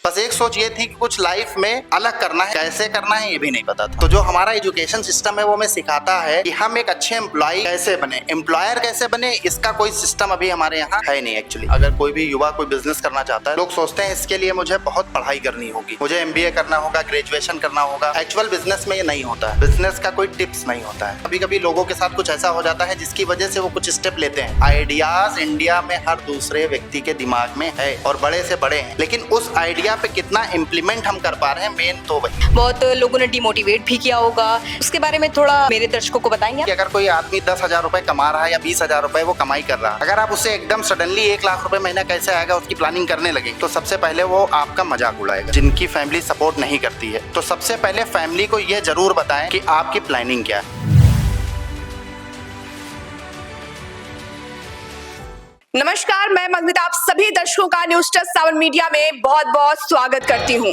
बस एक सोच ये थी कि कुछ लाइफ में अलग करना है, कैसे करना है ये भी नहीं पता था। तो जो हमारा एजुकेशन सिस्टम है वो हमें सिखाता है कि हम एक अच्छे एम्प्लॉय कैसे बने, एम्प्लॉयर कैसे बने, इसका कोई सिस्टम अभी हमारे यहाँ है नहीं एक्चुअली। अगर कोई भी युवा कोई बिजनेस करना चाहता है, लोग सोचते हैं इसके लिए मुझे बहुत पढ़ाई करनी होगी, मुझे MBA करना होगा, ग्रेजुएशन करना होगा। एक्चुअल बिजनेस में ये नहीं होता है, बिजनेस का कोई टिप्स नहीं होता है। कभी कभी लोगों के साथ कुछ ऐसा हो जाता है जिसकी वजह से वो कुछ स्टेप लेते हैं। आइडियाज इंडिया में हर दूसरे व्यक्ति के दिमाग में है और बड़े से बड़े हैं, लेकिन उस आइडिया पे कितना इम्प्लीमेंट हम कर पा रहे हैं, मेन तो वही। बहुत लोगों ने डिमोटिवेट भी किया होगा, उसके बारे में थोड़ा मेरे दर्शकों को बताएंगे। कि अगर कोई आदमी 10,000 रुपए कमा रहा है या 20,000 रुपए वो कमाई कर रहा है, अगर आप उसे एकदम सडनली 1 लाख रुपए महीना कैसे आएगा उसकी प्लानिंग करने लगे, तो सबसे पहले वो आपका मजाक उड़ाएगा। जिनकी फैमिली सपोर्ट नहीं करती है, तो सबसे पहले फैमिली को ये जरूर बताएं कि आपकी प्लानिंग क्या है। नमस्कार, मैं मधुमिता आप सभी दर्शकों का न्यूज टच 7 मीडिया में बहुत बहुत स्वागत करती हूँ।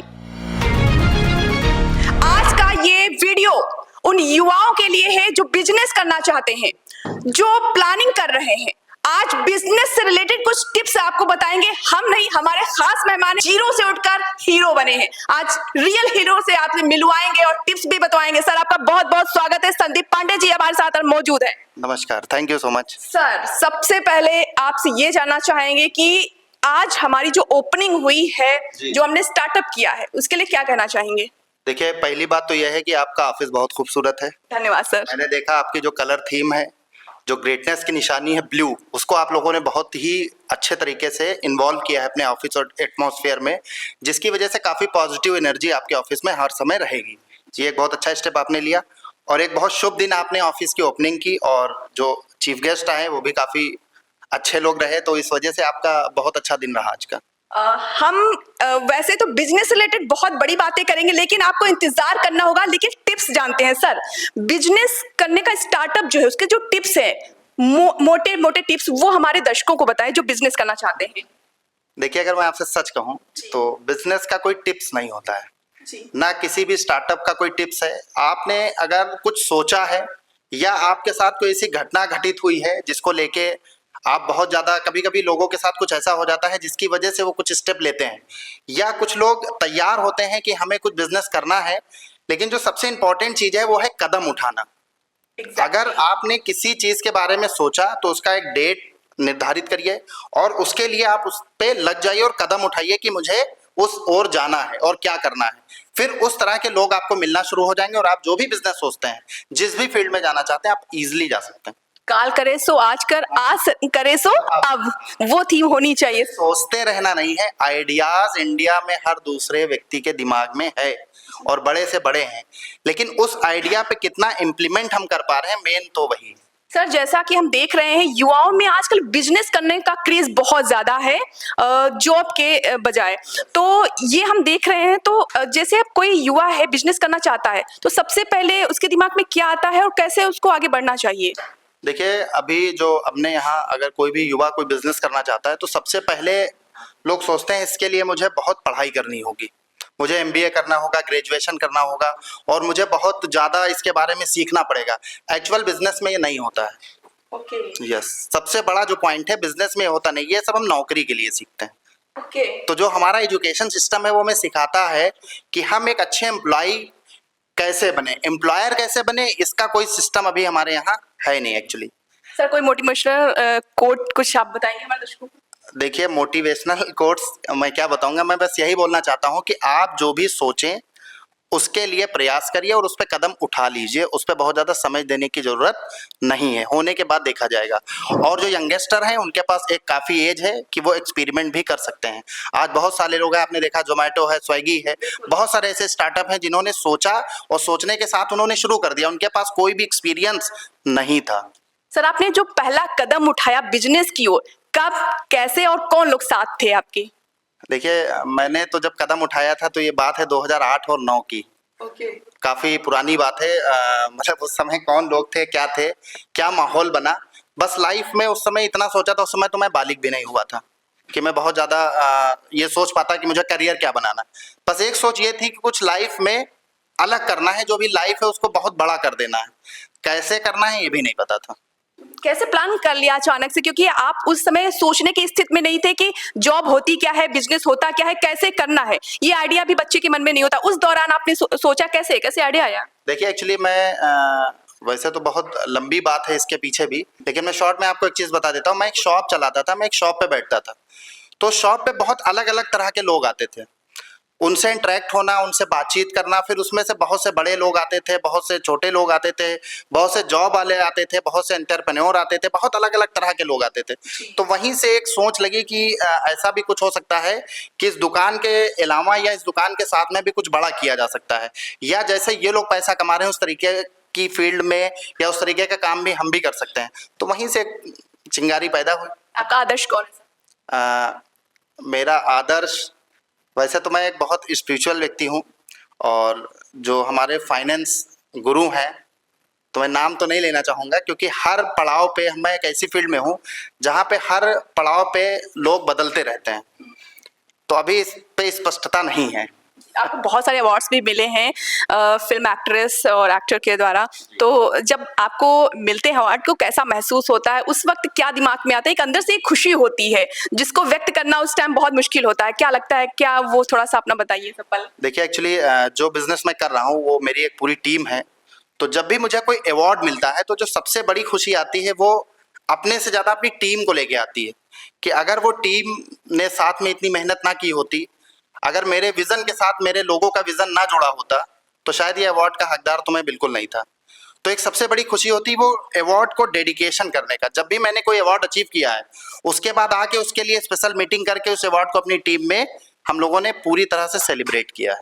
आज का ये वीडियो उन युवाओं के लिए है जो बिजनेस करना चाहते हैं, जो प्लानिंग कर रहे हैं। आज बिजनेस से रिलेटेड कुछ टिप्स आपको बताएंगे। हम नहीं, हमारे खास मेहमान जीरो से उठकर हीरो बने हैं। आज रियल हीरो से आपसे मिलवाएंगे और टिप्स भी बताएंगे। सर, आपका बहुत बहुत स्वागत है। संदीप पांडे जी हमारे साथ मौजूद है। नमस्कार, thank you so much. Sir, सबसे पहले आपसे ये जानना चाहेंगे कि आज हमारी जो ओपनिंग हुई है, जो हमने स्टार्टअप किया है, उसके लिए क्या कहना चाहेंगे? देखिए, पहली बात तो यह है कि आपका ऑफिस बहुत खूबसूरत है। धन्यवाद सर। मैंने देखा आपकी जो कलर थीम है, जो ग्रेटनेस की निशानी है ब्लू, उसको आप लोगों ने बहुत ही अच्छे तरीके से इन्वॉल्व किया है अपने ऑफिस और एटमॉस्फेयर में, जिसकी वजह से काफ़ी पॉजिटिव एनर्जी आपके ऑफिस में हर समय रहेगी। ये एक बहुत अच्छा स्टेप आपने लिया और एक बहुत शुभ दिन आपने ऑफिस की ओपनिंग की, और जो चीफ गेस्ट आए वो भी काफ़ी अच्छे लोग रहे, तो इस वजह से आपका बहुत अच्छा दिन रहा आज का। हम वैसे तो बिजनेस रिलेटेड बहुत बड़ी बातें करेंगे, लेकिन आपको इंतजार करना होगा। लेकिन टिप्स जानते हैं सर, बिजनेस करने का स्टार्टअप जो है उसके जो टिप्स है, मोटे मोटे टिप्स, वो हमारे दर्शकों को बताएं जो बिजनेस करना चाहते हैं। देखिए, अगर मैं आपसे सच कहूँ तो बिजनेस का कोई टिप्स नहीं होता है ना, किसी भी स्टार्टअप का कोई टिप्स है। आपने अगर कुछ सोचा है या आपके साथ कोई ऐसी घटना घटित हुई है जिसको लेके आप बहुत ज्यादा, कभी कभी लोगों के साथ कुछ ऐसा हो जाता है जिसकी वजह से वो कुछ स्टेप लेते हैं, या कुछ लोग तैयार होते हैं कि हमें कुछ बिजनेस करना है, लेकिन जो सबसे इंपॉर्टेंट चीज है वो है कदम उठाना। अगर आपने किसी चीज के बारे में सोचा तो उसका एक डेट निर्धारित करिए और उसके लिए आप उस पे लग जाइए और कदम उठाइए कि मुझे उस ओर जाना है और क्या करना है। फिर उस तरह के लोग आपको मिलना शुरू हो जाएंगे और आप जो भी बिजनेस सोचते हैं, जिस भी फील्ड में जाना चाहते हैं, आप इजीली जा सकते हैं। काल करे सो आज कर, आज करे सो अब, वो थीम होनी चाहिए। सोचते रहना नहीं है, आइडियाज इंडिया में हर दूसरे व्यक्ति के दिमाग में है और बड़े से बड़े हैं, लेकिन उस आइडिया पे कितना इम्प्लीमेंट हम कर पा रहे हैं, मेन तो वही। सर, जैसा कि हम देख रहे हैं युवाओं में आजकल बिजनेस करने का क्रेज बहुत ज्यादा है जॉब के बजाय। तो ये हम देख रहे हैं, तो जैसे अब कोई युवा है बिजनेस करना चाहता है, तो सबसे पहले उसके दिमाग में क्या आता है और कैसे उसको आगे बढ़ना चाहिए? देखिए, अभी जो अपने यहाँ अगर कोई भी युवा कोई बिजनेस करना चाहता है तो सबसे पहले लोग सोचते हैं इसके लिए मुझे बहुत पढ़ाई करनी होगी, मुझे MBA करना होगा, ग्रेजुएशन करना होगा और मुझे बहुत ज़्यादा इसके बारे में सीखना पड़ेगा। एक्चुअल बिजनेस में ये नहीं होता है। यस, सबसे बड़ा जो पॉइंट है बिजनेस में होता नहीं, ये सब हम नौकरी के लिए सीखते हैं। तो जो हमारा एजुकेशन सिस्टम है वो हमें सिखाता है कि हम एक अच्छे एम्प्लॉय कैसे बने, एम्प्लॉयर कैसे बने, इसका कोई सिस्टम अभी हमारे यहाँ है नहीं एक्चुअली। सर, कोई मोटिवेशनल कोट कुछ आप बताएंगे हमारे दर्शकों को? देखिए, मोटिवेशनल कोट्स मैं क्या बताऊंगा, मैं बस यही बोलना चाहता हूं कि आप जो भी सोचें उसके लिए प्रयास करिए और उस पर कदम उठा लीजिए। उस पर बहुत ज़्यादा समय देने की ज़रूरत नहीं है, होने के बाद देखा जाएगा। और जो यंगस्टर हैं उनके पास एक काफ़ी एज है कि वो एक्सपेरिमेंट भी कर सकते हैं। आज बहुत सारे लोग हैं, आपने देखा जोमेटो है, स्विगी है, बहुत सारे ऐसे स्टार्टअप हैं जिन्होंने सोचा और सोचने के साथ उन्होंने शुरू कर दिया, उनके पास कोई भी एक्सपीरियंस नहीं था। सर, आपने जो पहला कदम उठाया बिजनेस की ओर, कब, कैसे और कौन लोग साथ थे आपके? देखिए, मैंने तो जब कदम उठाया था तो ये बात है 2008 और 9 की। काफी पुरानी बात है। मतलब उस समय कौन लोग थे, क्या थे, क्या माहौल बना, बस लाइफ में उस समय इतना सोचा था। उस समय तो मैं बालिग भी नहीं हुआ था कि मैं बहुत ज्यादा ये सोच पाता कि मुझे करियर क्या बनाना। बस एक सोच ये थी कि कुछ लाइफ में अलग करना है, जो भी लाइफ है उसको बहुत बड़ा कर देना है, कैसे करना है ये भी नहीं पता था। कैसे प्लान कर लिया अचानक से, क्योंकि आप उस समय सोचने की स्थिति में नहीं थे कि जॉब होती क्या है, बिजनेस होता क्या है, कैसे करना है, ये आइडिया भी बच्चे के मन में नहीं होता। उस दौरान आपने सोचा कैसे कैसे आइडिया आया? देखिए एक्चुअली मैं वैसे तो बहुत लंबी बात है इसके पीछे भी, लेकिन मैं शॉर्ट में आपको एक चीज़ बता देता हूँ। मैं एक शॉप चलाता था, मैं एक शॉप पे बैठता था, तो शॉप पे बहुत अलग अलग तरह के लोग आते थे। उनसे इंटरेक्ट होना, उनसे बातचीत करना, फिर उसमें से बहुत से बड़े लोग आते थे, बहुत से छोटे लोग आते थे, बहुत से जॉब वाले आते थे, बहुत से एंटरप्रेन्योर आते थे, बहुत अलग अलग तरह के लोग आते थे। तो वहीं से एक सोच लगी कि ऐसा भी कुछ हो सकता है कि इस दुकान के अलावा या इस दुकान के साथ में भी कुछ बड़ा किया जा सकता है, या जैसे ये लोग पैसा कमा रहे हैं उस तरीके की फील्ड में या उस तरीके का काम भी हम भी कर सकते हैं। तो वहीं से चिंगारी पैदा हुई। आपका आदर्श कौन है? मेरा आदर्श वैसे तो मैं एक बहुत स्पिरिचुअल व्यक्ति हूँ, और जो हमारे फाइनेंस गुरु हैं, तो मैं नाम तो नहीं लेना चाहूँगा क्योंकि हर पड़ाव पे मैं एक ऐसी फील्ड में हूँ जहाँ पे हर पड़ाव पे लोग बदलते रहते हैं, तो अभी इस पे स्पष्टता नहीं है। आपको बहुत सारे अवार्ड्स भी मिले हैं फिल्म एक्ट्रेस और एक्टर के द्वारा, तो जब आपको मिलते हैं अवार्ड को कैसा महसूस होता है? उस वक्त क्या दिमाग में आता है? एक अंदर से एक खुशी होती है जिसको व्यक्त करना उस टाइम बहुत मुश्किल होता है, क्या लगता है? क्या वो थोड़ा सा अपना बताइए सब पल। देखिए एक्चुअली जो बिजनेस मैं कर रहा हूँ वो मेरी एक पूरी टीम है, तो जब भी मुझे कोई अवार्ड मिलता है तो जो सबसे बड़ी खुशी आती है वो अपने से ज़्यादा अपनी टीम को लेके आती है, कि अगर वो टीम ने साथ में इतनी मेहनत ना की होती, अगर मेरे विजन के साथ मेरे लोगों का विजन ना जुड़ा होता, तो शायद ये अवार्ड का हकदार तो मैं बिल्कुल नहीं था। तो एक सबसे बड़ी खुशी होती वो अवार्ड को डेडिकेशन करने का। जब भी मैंने कोई अवार्ड अचीव किया है उसके बाद आके उसके लिए स्पेशल मीटिंग करके उस अवार्ड को अपनी टीम में हम लोगों ने पूरी तरह से सेलिब्रेट किया है,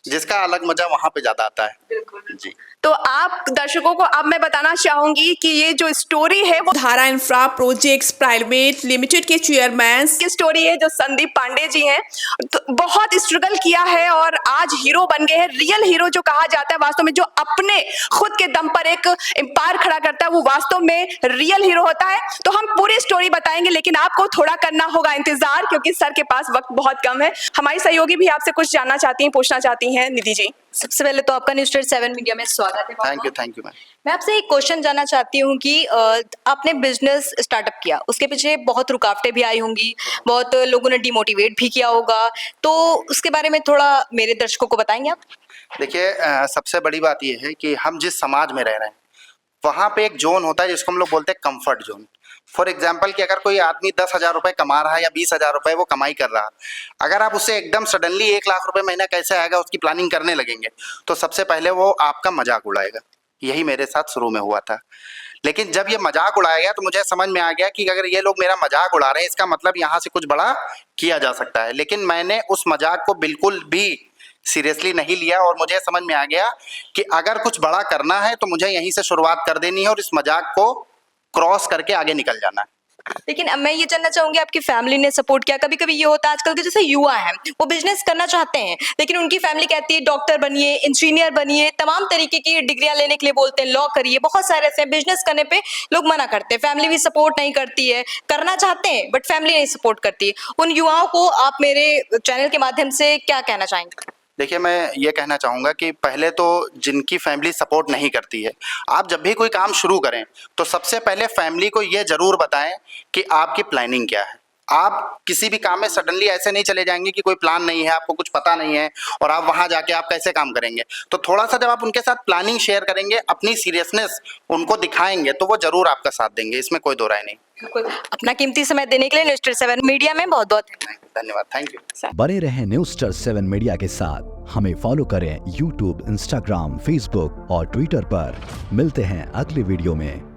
जिसका अलग मजा वहाँ पे ज्यादा आता है। बिल्कुल जी। तो आप दर्शकों को अब मैं बताना चाहूंगी कि ये जो स्टोरी है वो धारा इंफ्रा प्रोजेक्ट्स प्राइवेट लिमिटेड के चेयरमैन की स्टोरी है, जो संदीप पांडे जी हैं। तो बहुत स्ट्रगल किया है और आज हीरो बन गए हैं। रियल हीरो जो कहा जाता है वास्तव में, जो अपने खुद के दम पर एक एम्पायर खड़ा करता है, वो वास्तव में रियल हीरो होता है। तो हम पूरी स्टोरी बताएंगे, लेकिन आपको थोड़ा करना होगा इंतजार, क्योंकि सर के पास वक्त बहुत कम है। हमारी सहयोगी भी आपसे कुछ जानना चाहती हैं, पूछना चाहती हैं। निधि जी, सबसे पहले तो आपका न्यूज़ 7 मीडिया में स्वागत है। Thank you ma'am. मैं आपसे एक क्वेश्चन जानना चाहती हूँ कि आपने बिजनेस स्टार्टअप किया, उसके पीछे बहुत रुकावटें भी आई होंगी, बहुत लोगों ने डिमोटिवेट भी किया होगा, तो उसके बारे में थोड़ा मेरे दर्शकों को बताएंगे आप? देखिए सबसे बड़ी बात यह है कि हम जिस समाज में रह रहे हैं वहाँ पे एक जोन होता है जिसको हम लोग बोलते हैं कंफर्ट जोन। फॉर एग्जाम्पल कि अगर कोई आदमी 10,000 रुपये कमा रहा है या 20,000 रुपये वो कमाई कर रहा है, अगर आप उससे एकदम सडनली 1 लाख रुपए महीना कैसे आएगा उसकी प्लानिंग करने लगेंगे, तो सबसे पहले वो आपका मजाक उड़ाएगा। यही मेरे साथ शुरू में हुआ था, लेकिन जब ये मजाक उड़ाया गया तो मुझे समझ में आ गया कि अगर ये लोग मेरा मजाक उड़ा रहे हैं इसका मतलब यहाँ से कुछ बड़ा किया जा सकता है। लेकिन मैंने उस मजाक को बिल्कुल भी सीरियसली नहीं लिया और मुझे समझ में आ गया कि अगर कुछ बड़ा करना है तो मुझे यहीं से शुरुआत कर देनी है और इस मजाक को क्रॉस करके आगे निकल जाना है। लेकिन अब मैं ये जानना चाहूंगी, आपकी फैमिली ने सपोर्ट किया? कभी कभी ये होता है आजकल के जैसे युवा हैं, वो बिजनेस करना चाहते हैं, लेकिन उनकी फैमिली कहती है डॉक्टर बनिए, इंजीनियर बनिए, तमाम तरीके की डिग्रियां लेने के लिए बोलते हैं, लॉ करिए, बहुत सारे ऐसे बिजनेस करने पे लोग मना करते हैं, फैमिली भी सपोर्ट नहीं करती है, करना चाहते हैं बट फैमिली नहीं सपोर्ट करती है। उन युवाओं को आप मेरे चैनल के माध्यम से क्या कहना चाहेंगे? देखिए मैं ये कहना चाहूँगा कि पहले तो जिनकी फैमिली सपोर्ट नहीं करती है, आप जब भी कोई काम शुरू करें तो सबसे पहले फैमिली को ये ज़रूर बताएं कि आपकी प्लानिंग क्या है। आप किसी भी काम में सडनली ऐसे नहीं चले जाएंगे कि कोई प्लान नहीं है, आपको कुछ पता नहीं है और आप वहाँ जाके आप कैसे काम करेंगे। तो थोड़ा सा जब आप उनके साथ प्लानिंग शेयर करेंगे, अपनी सीरियसनेस उनको दिखाएंगे, तो वो ज़रूर आपका साथ देंगे, इसमें कोई दो राय नहीं। अपना कीमती समय देने के लिए न्यूज़ 7 मीडिया में बहुत बहुत धन्यवाद। Thank you. बने रहें न्यूज़ 7 मीडिया के साथ। हमें फॉलो करें यूट्यूब, इंस्टाग्राम, फेसबुक और ट्विटर पर। मिलते हैं अगले वीडियो में।